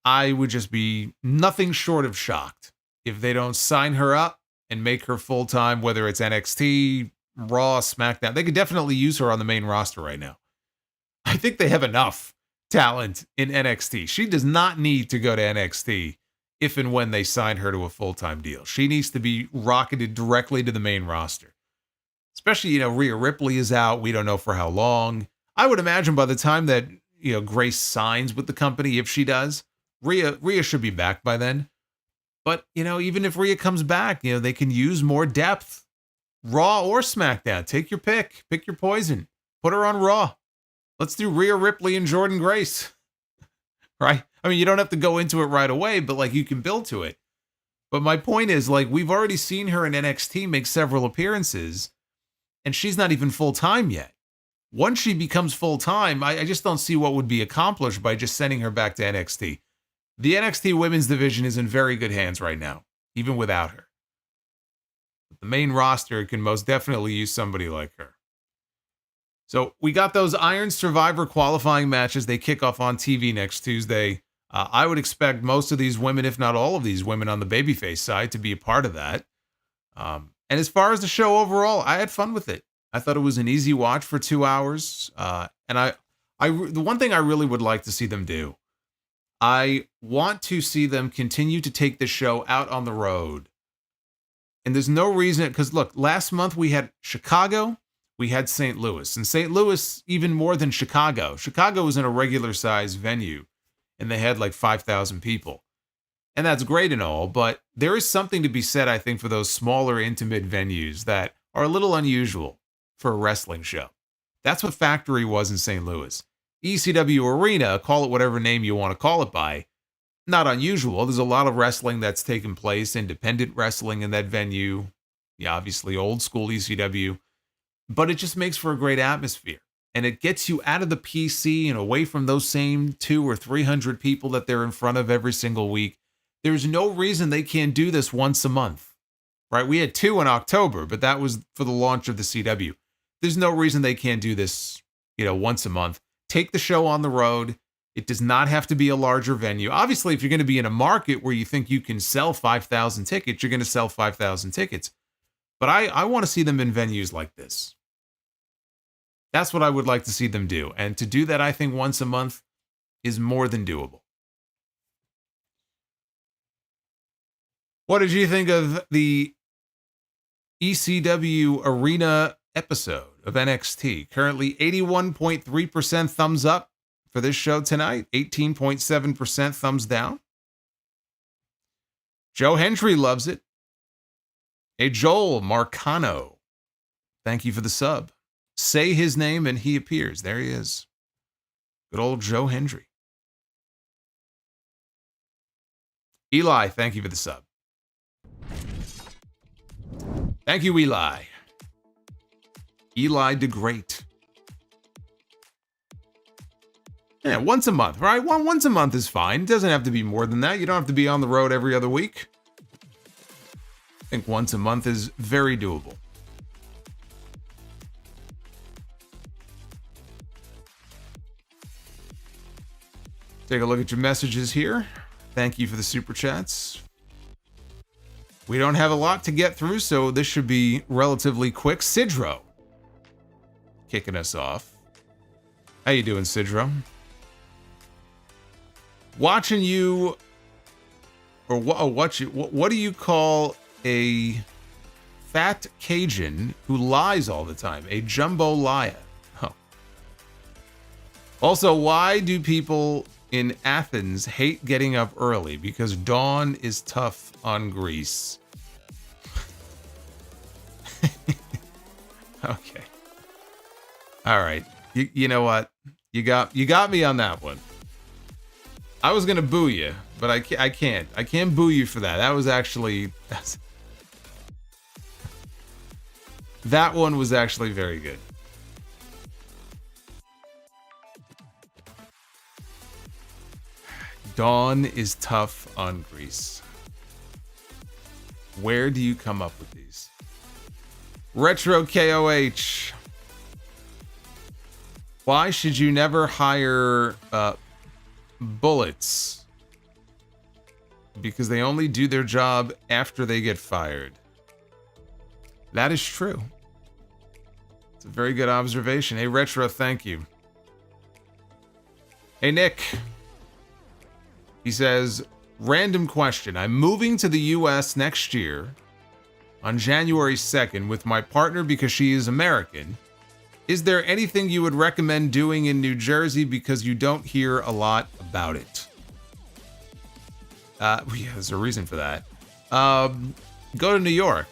I would just be nothing short of shocked if they don't sign her up and make her full-time, whether it's NXT, Raw, SmackDown. They could definitely use her on the main roster right now. I I think they have enough talent in NXT. She does not need to go to NXT if and when they sign her to a full-time deal. She needs to be rocketed directly to the main roster. Especially, Rhea Ripley is out. We don't know for how long. I would imagine by the time that, Grace signs with the company, if she does, Rhea should be back by then. But, even if Rhea comes back, they can use more depth. Raw or SmackDown. Take your pick. Pick your poison. Put her on Raw. Let's do Rhea Ripley and Jordynne Grace. Right? I mean, you don't have to go into it right away, but, you can build to it. But my point is, we've already seen her in NXT make several appearances, and she's not even full-time yet. Once she becomes full-time, I just don't see what would be accomplished by just sending her back to NXT. The NXT women's division is in very good hands right now, even without her. But the main roster can most definitely use somebody like her. So we got those Iron Survivor qualifying matches. They kick off on TV next Tuesday. I would expect most of these women, if not all of these women on the babyface side, to be a part of that. And as far as the show overall, I had fun with it. I thought it was an easy watch for 2 hours. And the one thing I really would like to see them do, I want to see them continue to take the show out on the road. And there's no reason, because look, last month we had Chicago, we had St. Louis. And St. Louis, even more than Chicago. Chicago was in a regular size venue, and they had 5,000 people. And that's great and all, but there is something to be said, I think, for those smaller, intimate venues that are a little unusual for a wrestling show. That's what Factory was in St. Louis. ECW Arena, call it whatever name you want to call it by, not unusual. There's a lot of wrestling that's taken place, independent wrestling in that venue. Yeah, obviously old school ECW. But it just makes for a great atmosphere. And it gets you out of the PC and away from those same 200 or 300 people that they're in front of every single week. There's no reason they can't do this once a month, right? We had 2 in October, but that was for the launch of the CW. There's no reason they can't do this, once a month. Take the show on the road. It does not have to be a larger venue. Obviously, if you're going to be in a market where you think you can sell 5,000 tickets, you're going to sell 5,000 tickets. But I want to see them in venues like this. That's what I would like to see them do. And to do that, I think once a month is more than doable. What did you think of the ECW Arena episode of NXT? Currently 81.3% thumbs up for this show tonight. 18.7% thumbs down. Joe Hendry loves it. Hey, Joel Marcano, thank you for the sub. Say his name and he appears. There he is. Good old Joe Hendry. Eli, thank you for the sub. Thank you, Eli. Eli the Great. Yeah, once a month, right? Once a month is fine. It doesn't have to be more than that. You don't have to be on the road every other week. I think once a month is very doable. Take a look at your messages here. Thank you for the super chats. We don't have a lot to get through, so this should be relatively quick. Sidro kicking us off. How you doing, Sidro? Watching you, or what do you call a fat Cajun who lies all the time? A jumbo liar. Oh. Also, why do people in Athens hate getting up early? Because dawn is tough on Greece. Okay. All right. You know what? You got me on that one. I was gonna boo you, but I can't. I can't boo you for that. That was actually that one was actually very good. Dawn is tough on Greece. Where do you come up with these? Retro KOH. Why should you never hire bullets? Because they only do their job after they get fired. That is true. It's a very good observation. Hey, Retro, thank you. Hey, Nick. He says, random question. I'm moving to the U.S. next year on January 2nd with my partner because she is American. Is there anything you would recommend doing in New Jersey because you don't hear a lot about it? Yeah, there's a reason for that. Go to New York.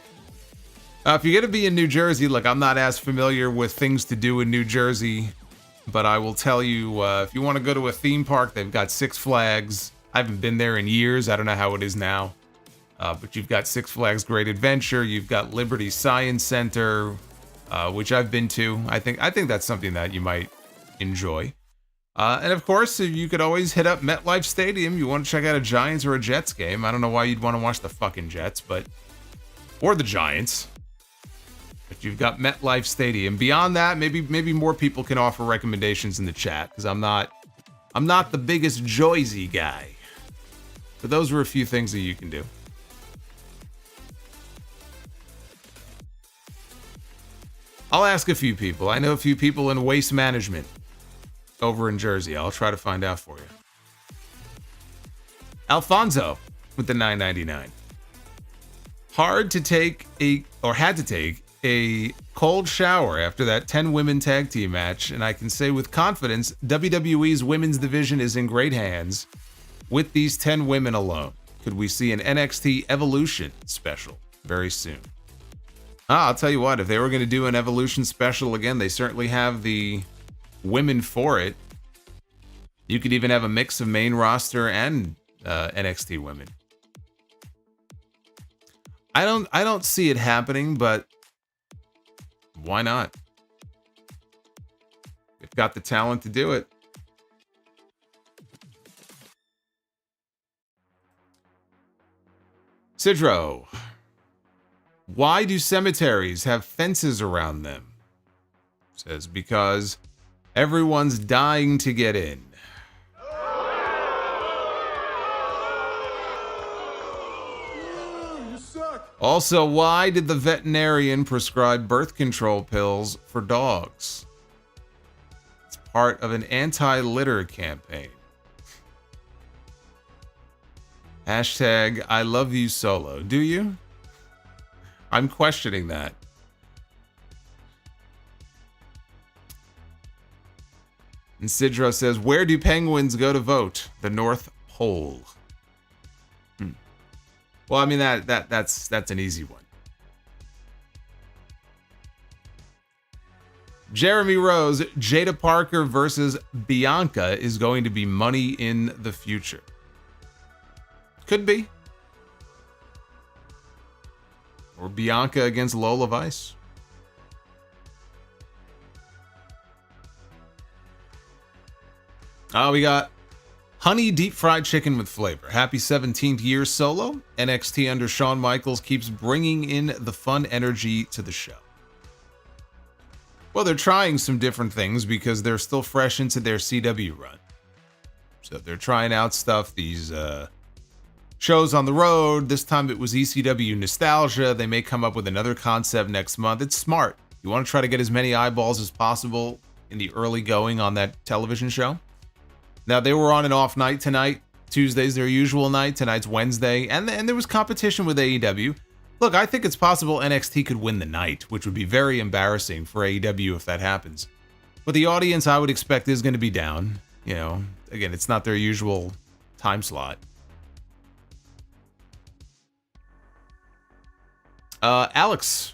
If you're going to be in New Jersey, look, I'm not as familiar with things to do in New Jersey, but I will tell you, if you want to go to a theme park, they've got Six Flags. I haven't been there in years. I don't know how it is now. But you've got Six Flags Great Adventure. You've got Liberty Science Center, which I've been to. I think that's something that you might enjoy. And of course, you could always hit up MetLife Stadium. You want to check out a Giants or a Jets game. I don't know why you'd want to watch the fucking Jets, or the Giants. But you've got MetLife Stadium. Beyond that, maybe more people can offer recommendations in the chat, because I'm not the biggest Jersey guy. But those are a few things that you can do. I'll ask a few people. I know a few people in waste management over in Jersey. I'll try to find out for you. Alfonso with the $9.99. Had to take a cold shower after that 10-women tag team match, and I can say with confidence, WWE's women's division is in great hands with these 10 women alone. Could we see an NXT Evolution special very soon? I'll tell you what, if they were going to do an Evolution special again, they certainly have the women for it. You could even have a mix of main roster and NXT women. I don't see it happening, but why not? They've got the talent to do it. Sidro, why do cemeteries have fences around them? Says because everyone's dying to get in. Also, why did the veterinarian prescribe birth control pills for dogs? It's part of an anti-litter campaign. Hashtag I love you solo. Do you? I'm questioning that. And Sidro says, where do penguins go to vote? The North Pole. Well, I mean, that's an easy one. Jeremy Rose, Jaida Parker versus Bianca is going to be money in the future. Could be. Or Bianca against Lola Vice. We got honey deep fried chicken with flavor. Happy 17th year solo. NXT under Shawn Michaels keeps bringing in the fun energy to the show. Well, they're trying some different things because they're still fresh into their CW run. So they're trying out stuff, these shows on the road. This time it was ECW Nostalgia. They may come up with another concept next month. It's smart. You want to try to get as many eyeballs as possible in the early going on that television show. Now, they were on an off night tonight. Tuesday's their usual night. Tonight's Wednesday. And there was competition with AEW. Look, I think it's possible NXT could win the night, which would be very embarrassing for AEW if that happens. But the audience, I would expect, is going to be down. You know, again, it's not their usual time slot. Alex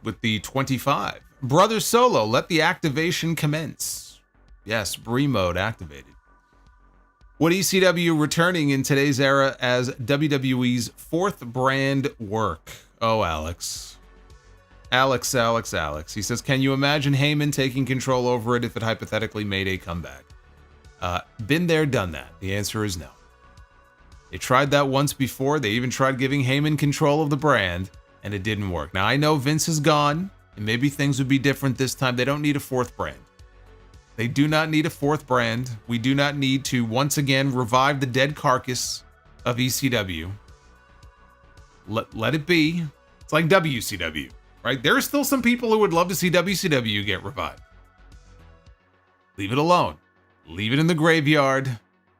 with the 25. Brother Solo, let the activation commence. Yes, Bree mode activated. Would ECW returning in today's era as WWE's fourth brand work? Oh, Alex. Alex. He says, can you imagine Heyman taking control over it if it hypothetically made a comeback? Been there, done that. The answer is no. They tried that once before. They even tried giving Heyman control of the brand, and it didn't work. Now, I know Vince is gone, and maybe things would be different this time. They don't need a fourth brand. They do not need a fourth brand. We do not need to once again revive the dead carcass of ECW. Let it be. It's like WCW, right? There are still some people who would love to see WCW get revived. Leave it alone. leave it in the graveyard.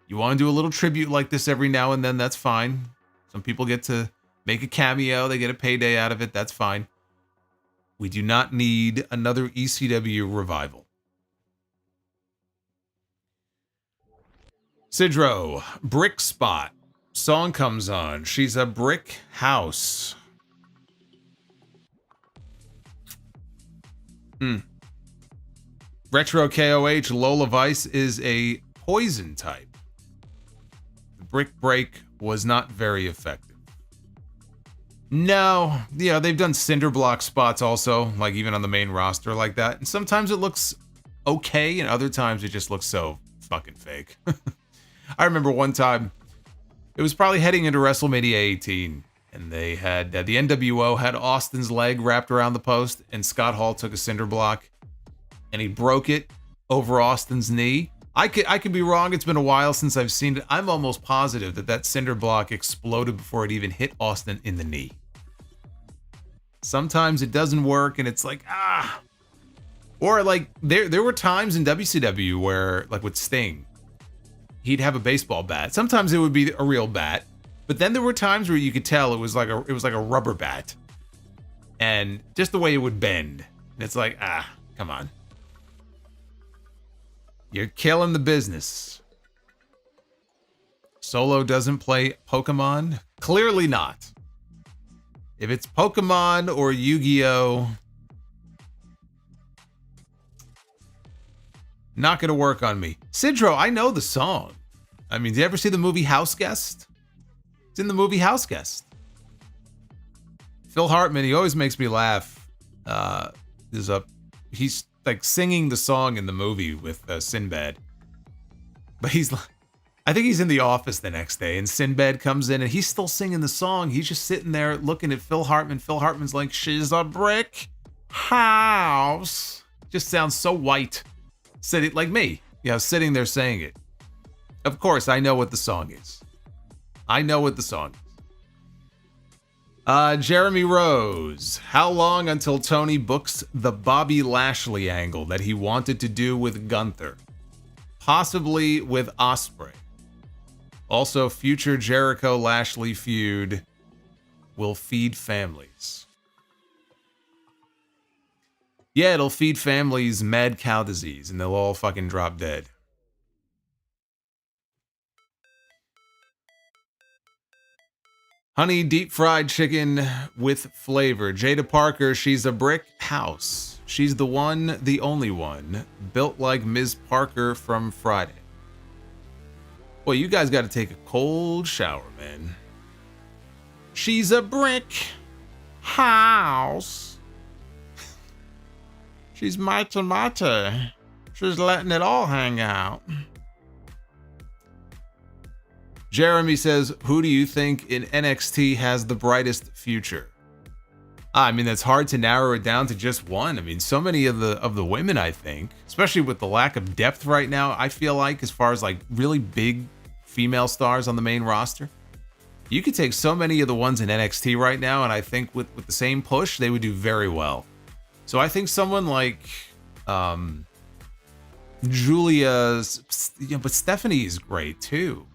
You want to do a little tribute like this every now and then, that's fine. Some people get to make a cameo, they get a payday out of it, that's fine. We do not need another ECW revival. Sidro, brick spot. Song comes on. She's a brick house. Retro KOH, Lola Vice is a poison type. The brick break was not very effective. No, yeah, they've done cinder block spots also, like even on the main roster like that. And sometimes it looks okay, and other times it just looks so fucking fake. I remember one time, it was probably heading into WrestleMania 18, and they had, the NWO had Austin's leg wrapped around the post, and Scott Hall took a cinder block, and he broke it over Austin's knee. I could be wrong, it's been a while since I've seen it. I'm almost positive that that cinder block exploded before it even hit Austin in the knee. Sometimes it doesn't work, and it's like, ah. Or like, there were times in WCW where, like with Sting, he'd have a baseball bat. Sometimes it would be a real bat, but then there were times where you could tell it was like a rubber bat, and just the way it would bend. And it's like, ah, come on. You're killing the business. Solo doesn't play Pokemon? Clearly not. If it's Pokemon or Yu-Gi-Oh, not gonna work on me. Sidro, I know the song. I mean, did you ever see the movie House Guest? It's in the movie House Guest. Phil Hartman, he always makes me laugh. He's like singing the song in the movie with Sinbad. But I think he's in the office the next day, and Sinbad comes in and he's still singing the song. He's just sitting there looking at Phil Hartman. Phil Hartman's like, she's a brick house. Just sounds so white. Sitting like me, sitting there saying it. Of course, I know what the song is. I know what the song is. Jeremy Rose. How long until Tony books the Bobby Lashley angle that he wanted to do with Gunther? Possibly with Ospreay. Also, future Jericho-Lashley feud will feed families. Yeah, it'll feed families mad cow disease, and they'll all fucking drop dead. Honey deep fried chicken with flavor. Jaida Parker, she's a brick house. She's the one, the only one, built like Ms. Parker from Friday. Well, you guys got to take a cold shower, man. She's a brick house. She's my tomato. She's letting it all hang out. Jeremy says, who do you think in NXT has the brightest future? I mean, that's hard to narrow it down to just one. I mean, so many of the women, I think, especially with the lack of depth right now, I feel like, as far as like really big female stars on the main roster, you could take so many of the ones in NXT right now, and I think with the same push, they would do very well. So I think someone like Giulia, but Stephanie is great too.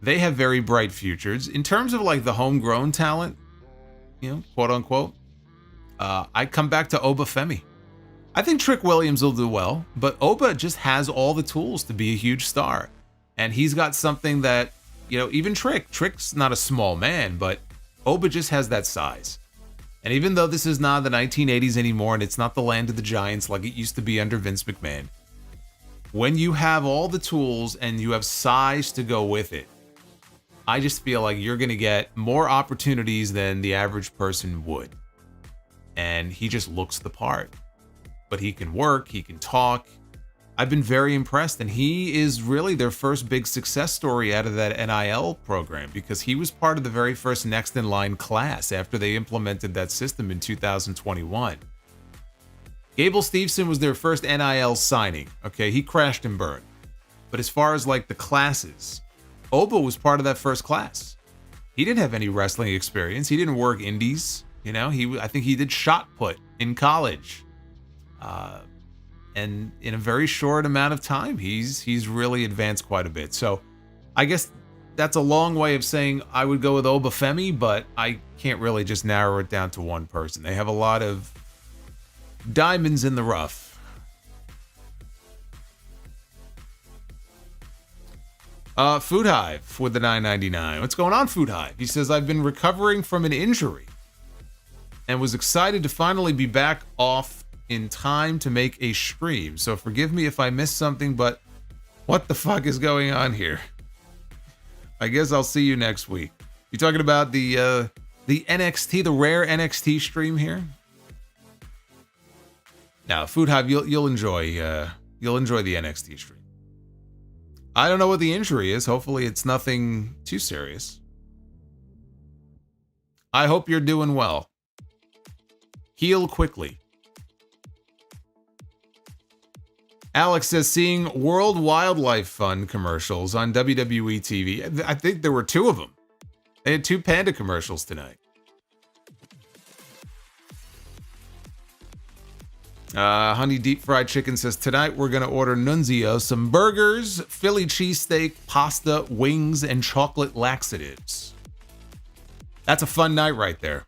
They have very bright futures. In terms of like the homegrown talent, quote unquote, I come back to Oba Femi. I think Trick Williams will do well, but Oba just has all the tools to be a huge star. And he's got something that, even Trick's not a small man, but Oba just has that size. And even though this is not the 1980s anymore, and it's not the land of the giants like it used to be under Vince McMahon, when you have all the tools and you have size to go with it, I just feel like you're going to get more opportunities than the average person would. And he just looks the part. But he can work, he can talk. I've been very impressed, and he is really their first big success story out of that NIL program, because he was part of the very first next in line class after they implemented that system in 2021. Gable Steveson was their first NIL signing. Okay, he crashed and burned. But as far as like the classes, Oba was part of that first class. He didn't have any wrestling experience. He didn't work indies. I think he did shot put in college. And in a very short amount of time, he's really advanced quite a bit. So I guess that's a long way of saying I would go with Obafemi, but I can't really just narrow it down to one person. They have a lot of diamonds in the rough. Food Hive with the $9.99. What's going on, Food Hive? He says, I've been recovering from an injury and was excited to finally be back off in time to make a stream. So forgive me if I missed something, but what the fuck is going on here? I guess I'll see you next week. You talking about the NXT, the rare NXT stream here? Now, Food Hive, you'll enjoy the NXT stream. I don't know what the injury is. Hopefully it's nothing too serious. I hope you're doing well. Heal quickly. Alex says, seeing World Wildlife Fund commercials on WWE TV. I think there were 2 of them. They had 2 panda commercials tonight. Honey Deep Fried Chicken says, tonight we're going to order Nunzio some burgers, Philly cheesesteak, pasta, wings, and chocolate laxatives. That's a fun night right there.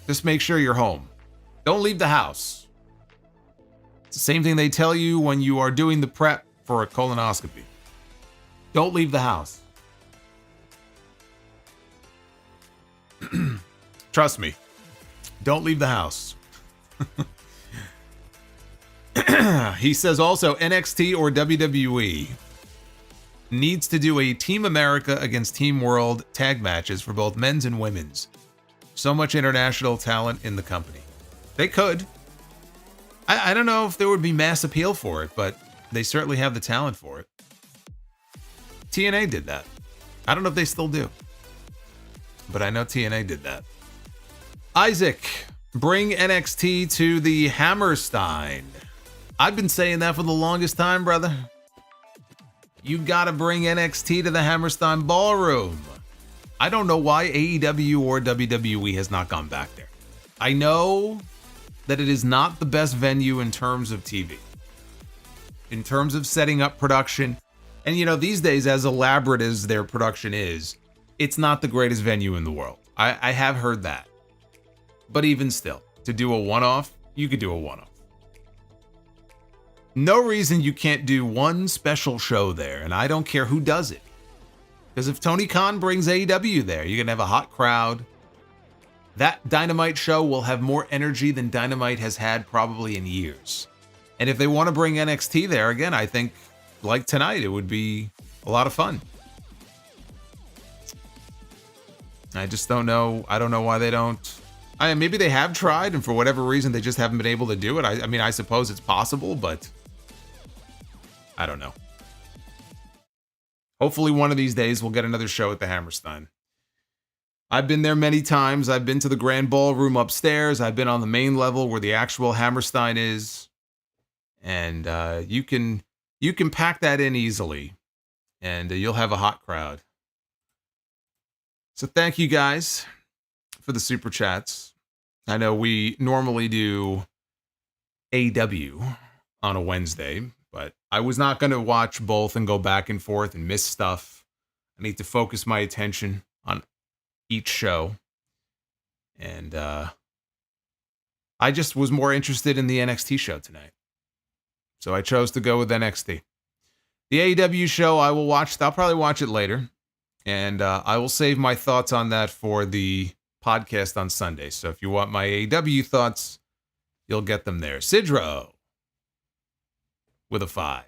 Just make sure you're home. Don't leave the house. It's the same thing they tell you when you are doing the prep for a colonoscopy. Don't leave the house. Trust me. Don't leave the house. He says also NXT or WWE needs to do a Team America against Team World tag matches for both men's and women's. So much international talent in the company. They could. I don't know if there would be mass appeal for it, but they certainly have the talent for it. TNA did that. I don't know if they still do, but I know TNA did that. Isaac, bring NXT to the Hammerstein. I've been saying that for the longest time, brother. You gotta bring NXT to the Hammerstein Ballroom. I don't know why AEW or WWE has not gone back there. I know that it is not the best venue in terms of TV, in terms of setting up production. And you know, these days, as elaborate as their production is, it's not the greatest venue in the world. I have heard that. But even still, to do a one-off, you could do a one-off. No reason you can't do one special show there, and I don't care who does it. Because if Tony Khan brings AEW there, you're going to have a hot crowd. That Dynamite show will have more energy than Dynamite has had probably in years. And if they want to bring NXT there, again, I think, like tonight, it would be a lot of fun. I just don't know. I don't know why they don't. Maybe they have tried, and for whatever reason, they just haven't been able to do it. I mean, I suppose it's possible, but I don't know. Hopefully one of these days we'll get another show at the Hammerstein. I've been there many times. I've been to the Grand Ballroom upstairs. I've been on the main level where the actual Hammerstein is. And you can pack that in easily, and you'll have a hot crowd. So thank you guys for the super chats. I know we normally do AW on a Wednesday, but I was not going to watch both and go back and forth and miss stuff. I need to focus my attention on each show. And I just was more interested in the NXT show tonight. So I chose to go with NXT. The AEW show, I'll probably watch it later. And I will save my thoughts on that for the podcast on Sunday. So if you want my AEW thoughts, you'll get them there. Sidro with a 5.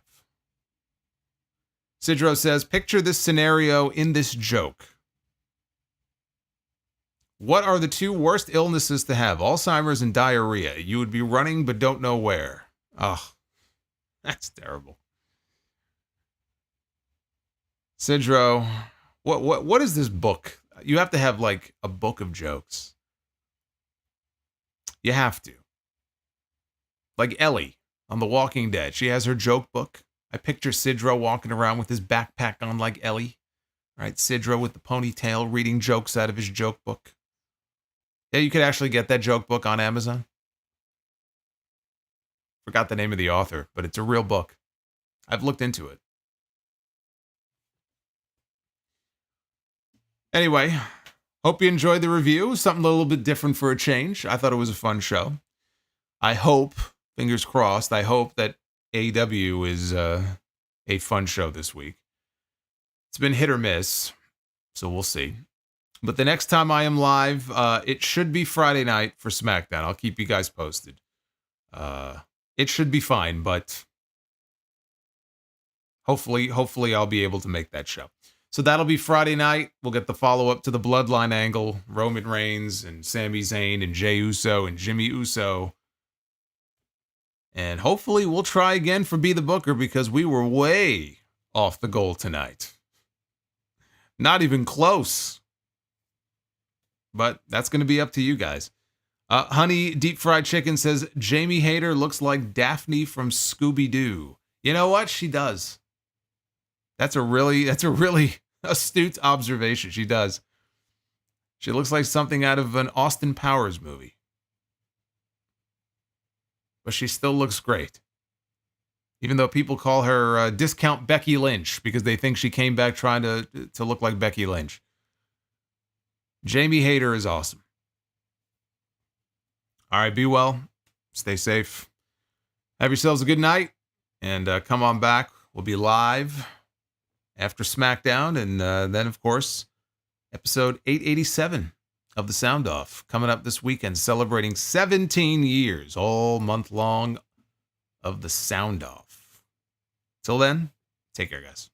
Sidro says, picture this scenario in this joke. What are the 2 worst illnesses to have? Alzheimer's and diarrhea. You would be running but don't know where. Ugh, that's terrible. Sidro, what is this book? You have to have like a book of jokes. You have to. Like Ellie on The Walking Dead. She has her joke book. I picture Sidro walking around with his backpack on like Ellie. Right? Sidro with the ponytail reading jokes out of his joke book. Yeah, you could actually get that joke book on Amazon. Forgot the name of the author, but it's a real book. I've looked into it. Anyway, hope you enjoyed the review. Something a little bit different for a change. I thought it was a fun show. I hope, fingers crossed, I hope that AEW is a fun show this week. It's been hit or miss, so we'll see. But the next time I am live, it should be Friday night for SmackDown. I'll keep you guys posted. It should be fine, but hopefully I'll be able to make that show. So that'll be Friday night. We'll get the follow-up to the Bloodline angle. Roman Reigns and Sami Zayn and Jey Uso and Jimmy Uso. And hopefully we'll try again for Be the Booker because we were way off the goal tonight. Not even close. But that's going to be up to you guys. Honey Deep Fried Chicken says, Jamie Hayter looks like Daphne from Scooby-Doo. You know what? She does. That's a really astute observation. She does. She looks like something out of an Austin Powers movie. But she still looks great. Even though people call her Discount Becky Lynch because they think she came back trying to look like Becky Lynch. Jamie Hayter is awesome. All right, be well. Stay safe. Have yourselves a good night. And come on back. We'll be live after SmackDown. And then, of course, episode 887 of The Sound Off coming up this weekend, celebrating 17 years all month long of The Sound Off. Till then, take care, guys.